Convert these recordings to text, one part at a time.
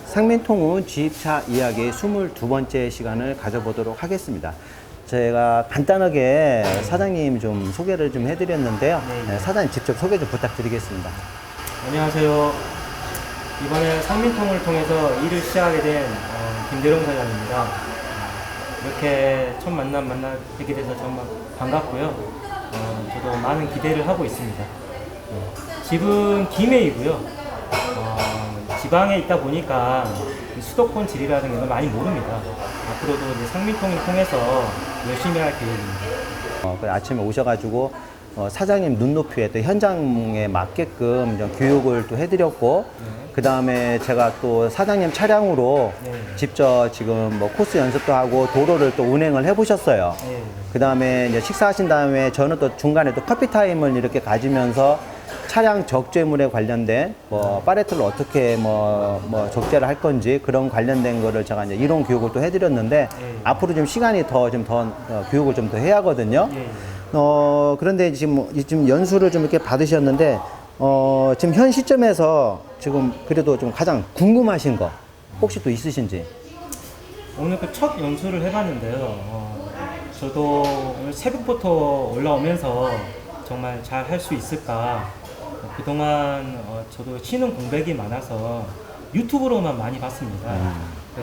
상민통운 주입차 이야기 22번째 시간을 가져보도록 하겠습니다. 제가 간단하게 사장님 좀 소개를 좀 해드렸는데요. 네, 사장님 직접 소개 좀 부탁드리겠습니다. 안녕하세요. 이번에 상민통을 통해서 일을 시작하게 된 김대룡 사장입니다. 이렇게 첫 뵙게 돼서 정말 반갑고요. 저도 많은 기대를 하고 있습니다. 집은 김해이고요. 지방에 있다 보니까 수도권 질이라는 걸 많이 모릅니다. 앞으로도 이제 상민통을 통해서 열심히 할 계획입니다. 아침에 오셔가지고 사장님 눈높이에 또 현장에 맞게끔 좀 교육을 또 해드렸고, 그 다음에 제가 또 사장님 차량으로 직접 지금 뭐 코스 연습도 하고 도로를 또 운행을 해보셨어요. 그 다음에 이제 식사하신 다음에 저는 또 중간에 또 커피 타임을 이렇게 가지면서 차량 적재물에 관련된 뭐 파레트를 어떻게 뭐 적재를 할 건지 그런 관련된 거를 제가 이제 이론 교육을 또 해드렸는데 앞으로 좀 시간이 더 교육을 좀 더 해야 하거든요. 그런데 지금 연수를 좀 이렇게 받으셨는데 지금 현 시점에서 지금 그래도 좀 가장 궁금하신 거 혹시 또 있으신지? 오늘 그 첫 연수를 해봤는데요. 저도 오늘 새벽부터 올라오면서 정말 잘 할 수 있을까. 그동안 저도 쉬는 공백이 많아서 유튜브로만 많이 봤습니다.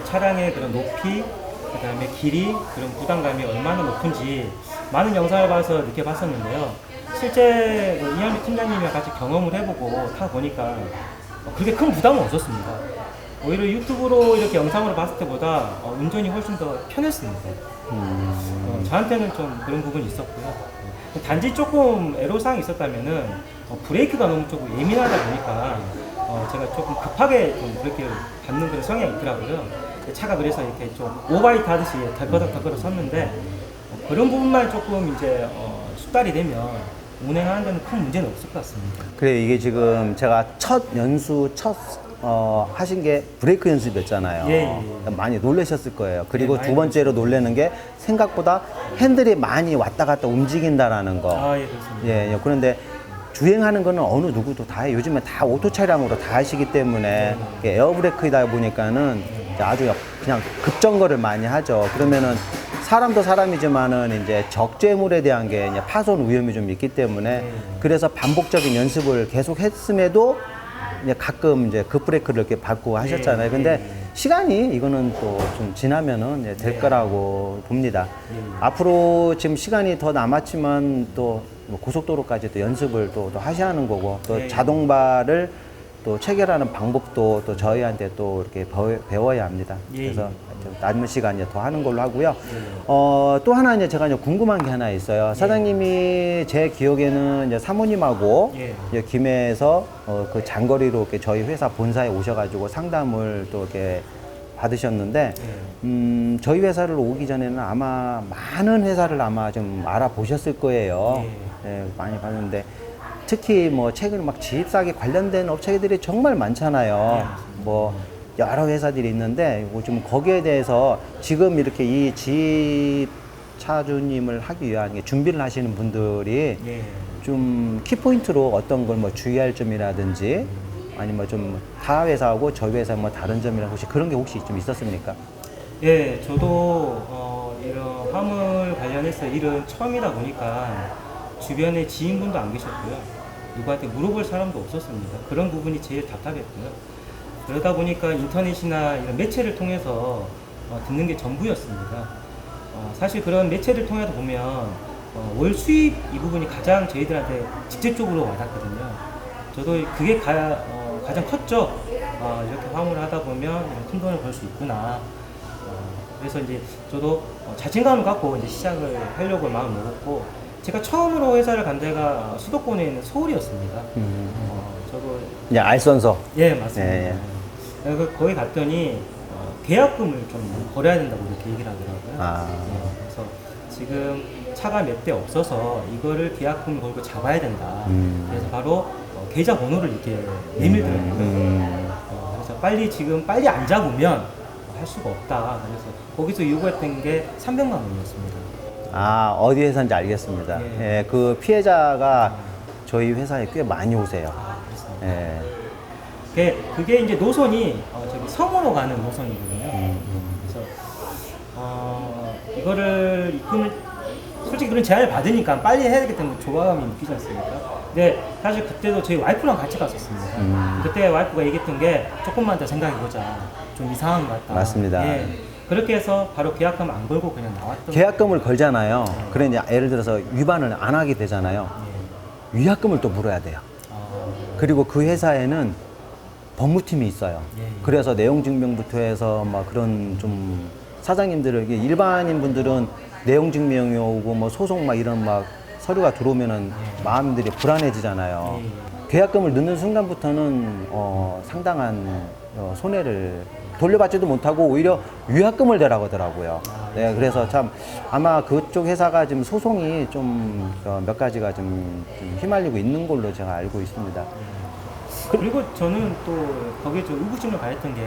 차량의 그런 높이, 그 다음에 길이, 그런 부담감이 얼마나 높은지 많은 영상을 봐서 느껴봤었는데요. 실제 이한미 팀장님이랑 같이 경험을 해보고 타보니까 그렇게 큰 부담은 없었습니다. 오히려 유튜브로 이렇게 영상으로 봤을 때보다 운전이 훨씬 더 편했습니다. 저한테는 좀 그런 부분이 있었고요. 단지 조금 애로사항이 있었다면은 브레이크가 너무 조금 예민하다 보니까 제가 조금 급하게 좀 브레이크를 밟는 그런 성향이 있더라고요. 차가 그래서 이렇게 좀 오바이트 하듯이 덜커덕 섰는데 그런 부분만 조금 이제 숙달이 되면 운행하는 데는 큰 문제는 없을 것 같습니다. 그래, 이게 지금 제가 첫 하신 게 브레이크 연습이었잖아요. 예. 많이 놀라셨을 거예요. 그리고 많이 두 번째로 놀라는 게 생각보다 핸들이 많이 왔다 갔다 움직인다라는 거. 예, 그렇습니다. 예, 그런데 주행하는 거는 어느 누구도 다 해요. 요즘에 다 오토 차량으로 다 하시기 때문에 에어브레이크이다 보니까는 아주 그냥 급정거를 많이 하죠. 그러면은 사람도 사람이지만은 이제 적재물에 대한 게 이제 파손 위험이 좀 있기 때문에 그래서 반복적인 연습을 계속 했음에도 이제 가끔 이제 급브레이크를 이렇게 밟고 하셨잖아요. 근데 시간이 이거는 또 좀 지나면은 이제 될 거라고 봅니다. 앞으로 지금 시간이 더 남았지만 또 고속도로까지 또 연습을 또 하셔야 하는 거고 또 자동발을 또 체결하는 방법도 또 저희한테 또 이렇게 배워야 합니다. 그래서 남은 시간에 더 하는 걸로 하고요. 또 하나 이제 제가 이제 궁금한 게 하나 있어요. 사장님이 제 기억에는 이제 사모님하고 이제 김해에서 그 장거리로 이렇게 저희 회사 본사에 오셔가지고 상담을 또 이렇게 받으셨는데, 저희 회사를 오기 전에는 아마 많은 회사를 아마 좀 알아보셨을 거예요. 많이 봤는데 특히 뭐 최근 막 지입사기 관련된 업체들이 정말 많잖아요. 뭐 여러 회사들이 있는데 좀 거기에 대해서 지금 이렇게 이 지입차주님을 하기 위한 준비를 하시는 분들이 좀 키포인트로 어떤 걸 뭐 주의할 점이라든지 아니면 좀 타 회사하고 저희 회사 뭐 다른 점이라 혹시 그런 게 혹시 좀 있었습니까? 예, 저도 이런 화물 관련해서 일은 처음이다 보니까 주변에 지인분도 안 계셨고요. 누구한테 물어볼 사람도 없었습니다. 그런 부분이 제일 답답했고요. 그러다 보니까 인터넷이나 이런 매체를 통해서 듣는 게 전부였습니다. 사실 그런 매체를 통해서 보면 월 수입 이 부분이 가장 저희들한테 직접적으로 와닿거든요. 저도 그게 가장 컸죠. 이렇게 화물을 하다 보면 이런 큰 돈을 벌 수 있구나. 그래서 이제 저도 자신감을 갖고 이제 시작을 하려고 마음을 먹었고, 제가 처음으로 회사를 간 데가 수도권에 있는 서울이었습니다. 저도 그냥 알선서. 예, 맞습니다. 거기 갔더니 계약금을 좀 벌어야 된다고 이렇게 얘기를 하더라고요. 그래서 지금 차가 몇 대 없어서 이거를 계약금을 걸고 잡아야 된다. 그래서 바로 계좌 번호를 이렇게 내밀더라고요. 그래서 빨리 안 잡으면 할 수가 없다. 그래서 거기서 요구했던 게 300만 원이었습니다. 어디 회사인지 알겠습니다. 그 피해자가 저희 회사에 꽤 많이 오세요. 아, 그렇습니다. 예. 그게 이제 노선이 저기 섬으로 가는 노선이거든요. 그래서 이거를 이끌 솔직히 그런 제안을 받으니까 빨리 해야 되기 때문에 조바감이 느끼지 않습니까? 근데 사실 그때도 저희 와이프랑 같이 갔었습니다. 그때 와이프가 얘기했던 게 조금만 더 생각해보자. 좀 이상한 것 같다. 맞습니다. 예. 그렇게 해서 바로 계약금 안 걸고 그냥 나왔던 계약금을 걸잖아요. 그래 이제 예를 들어서 위반을 안 하게 되잖아요. 위약금을 또 물어야 돼요. 그리고 그 회사에는 법무팀이 있어요. 예, 예. 그래서 내용 증명부터 해서 막 그런 좀 사장님들을 이게 일반인 분들은 내용 증명이 오고 뭐 소송 막 이런 막 서류가 들어오면은 마음들이 불안해지잖아요. 예, 예. 계약금을 넣는 순간부터는 상당한 손해를 돌려받지도 못하고 오히려 위약금을 내라고 하더라고요. 네, 그래서 참 아마 그쪽 회사가 지금 소송이 좀 몇 가지가 좀 휘말리고 있는 걸로 제가 알고 있습니다. 그리고 저는 또 거기에 좀 의구심을 가했던 게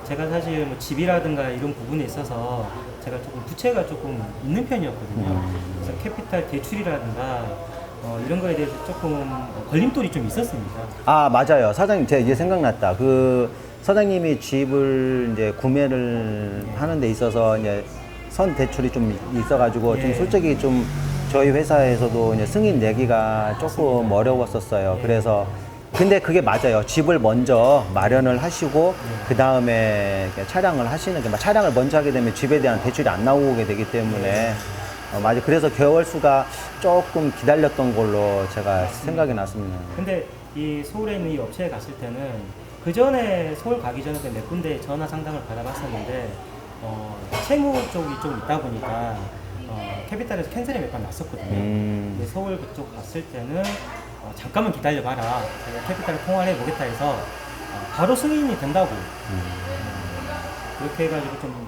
제가 사실 뭐 집이라든가 이런 부분에 있어서 제가 조금 부채가 조금 있는 편이었거든요. 그래서 캐피탈 대출이라든가 이런 거에 대해서 조금 걸림돌이 좀 있었습니다. 아, 맞아요. 사장님, 제가 이제 생각났다. 그 사장님이 집을 이제 구매를 하는 데 있어서 이제 선 대출이 좀 있어가지고 좀 예. 솔직히 좀 저희 회사에서도 이제 승인 내기가 조금 어려웠었어요. 그래서 근데 그게 맞아요. 집을 먼저 마련을 하시고 그 다음에 차량을 하시는 게 차량을 먼저 하게 되면 집에 대한 대출이 안 나오게 되기 때문에 맞아요. 그래서 개월 수가 조금 기다렸던 걸로 제가 생각이 났습니다. 근데 이 서울에 있는 이 업체에 갔을 때는 그 전에 서울 가기 전에 몇 군데 전화 상담을 받아봤었는데 채무 쪽이 좀 있다 보니까 캐피탈에서 캔슬이 몇 번 났었거든요. 근데 서울 그쪽 갔을 때는 잠깐만 기다려봐라. 제가 캐피탈을 통화를 해보겠다 해서 바로 승인이 된다고. 그렇게 해가지고 좀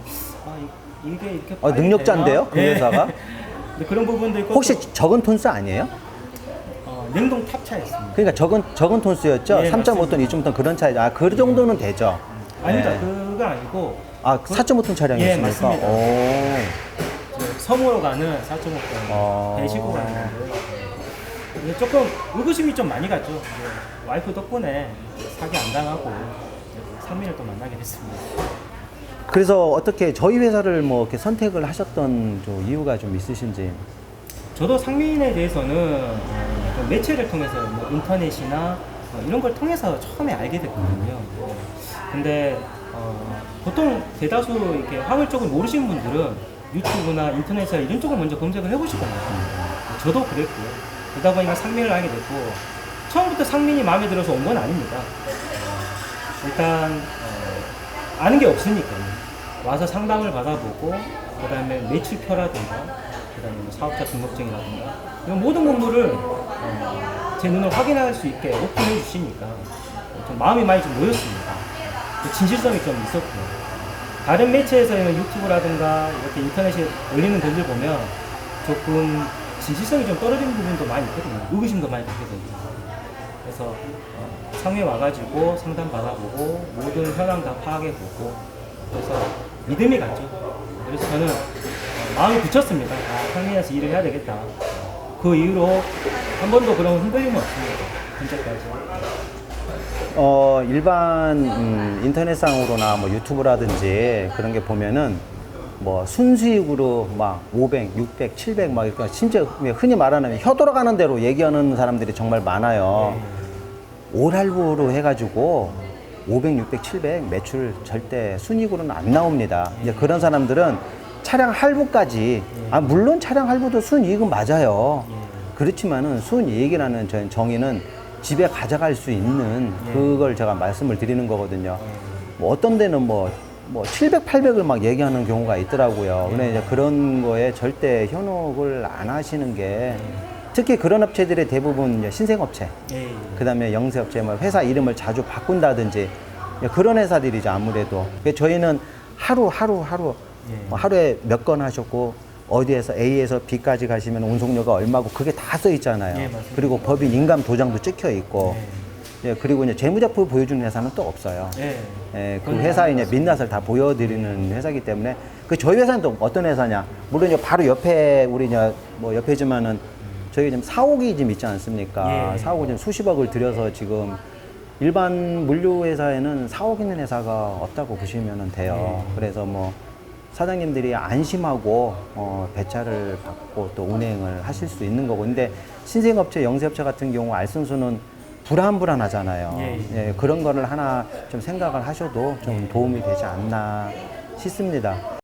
이게 이렇게 빨리 능력자인데요? 되나? 그 회사가? 근데 그런 부분도 있고 혹시 적은 톤수 아니에요? 냉동 탑차였습니다. 그러니까 적은 톤수였죠? 예, 3.5톤, 2.5톤 그런 차이. 아, 그 정도는 되죠? 아닙니다. 네. 그거 아니고 아, 4.5톤 차량이었습니까? 예, 맞습니다. 오. 섬으로 가는 4.5톤 배 싣고 가는 건데 근데 조금 의구심이 좀 많이 갔죠. 와이프 덕분에 사기 안 당하고 상민을 또 만나게 됐습니다. 그래서 어떻게 저희 회사를 뭐 이렇게 선택을 하셨던 이유가 좀 있으신지? 저도 상민에 대해서는 매체를 통해서 뭐 인터넷이나 이런 걸 통해서 처음에 알게 됐거든요. 근데 보통 대다수 이렇게 화물 쪽을 모르시는 분들은 유튜브나 인터넷이나 이런 쪽을 먼저 검색을 해보시거든요. 저도 그랬고요. 그러다 보니까 상민을 알게 됐고 처음부터 상민이 마음에 들어서 온 건 아닙니다. 일단 아는 게 없으니까 와서 상담을 받아보고 그 다음에 매출표라든가 그 다음에 사업자 등록증이라든가 이런 모든 공부를 제 눈으로 확인할 수 있게 오픈해 주시니까 좀 마음이 많이 좀 모였습니다. 진실성이 좀 있었고요. 다른 매체에서는 유튜브라든가 이렇게 인터넷에 올리는 글들 보면 조금 진실성이 좀 떨어지는 부분도 많이 있거든요. 의구심도 많이 갖게 되고. 그래서 상회에 와가지고 상담 받아보고 모든 현황 다 파악해보고 그래서 믿음이 갔죠. 그래서 저는 마음이 굳혔습니다. 상회에서 일을 해야 되겠다. 그 이후로 한 번도 그런 흔들림은 없습니다. 현재까지. 일반 인터넷상으로나 뭐 유튜브라든지 그런 게 보면은 뭐 순수익으로 막 500, 600, 700 막 이렇게 심지어 흔히 말하는 혀 돌아가는 대로 얘기하는 사람들이 정말 많아요. 올할부로 해가지고 500, 600, 700 매출 절대 순익으로는 안 나옵니다. 이제 그런 사람들은 차량 할부까지, 물론 차량 할부도 순이익은 맞아요. 그렇지만은 순이익이라는 정의는 집에 가져갈 수 있는 그걸 제가 말씀을 드리는 거거든요. 뭐 어떤 데는 뭐 700, 800을 막 얘기하는 경우가 있더라고요. 근데 이제 그런 거에 절대 현혹을 안 하시는 게 특히 그런 업체들의 대부분 이제 신생업체, 그 다음에 영세업체, 뭐 회사 이름을 자주 바꾼다든지 그런 회사들이죠, 아무래도. 저희는 하루에 몇 건 하셨고, 어디에서 A에서 B까지 가시면 운송료가 얼마고 그게 다 써 있잖아요. 예, 맞습니다. 그리고 법인 인감 도장도 찍혀 있고, 그리고 이제 재무제표 보여주는 회사는 또 없어요. 그 회사의 이제 민낯을 다 보여드리는 회사이기 때문에 저희 회사는 또 어떤 회사냐? 물론 이제 바로 옆에 우리 이제 뭐 옆에지만은 저희 지금 사옥이 지금 있지 않습니까? 예. 사옥을 지금 수십억을 들여서 지금 일반 물류 회사에는 사옥 있는 회사가 없다고 보시면 돼요. 그래서 뭐 사장님들이 안심하고 배차를 받고 또 운행을 하실 수 있는 거고. 근데 신생업체, 영세업체 같은 경우 알선수는 불안하잖아요. 예. 예, 그런 거를 하나 좀 생각을 하셔도 좀 도움이 되지 않나 싶습니다.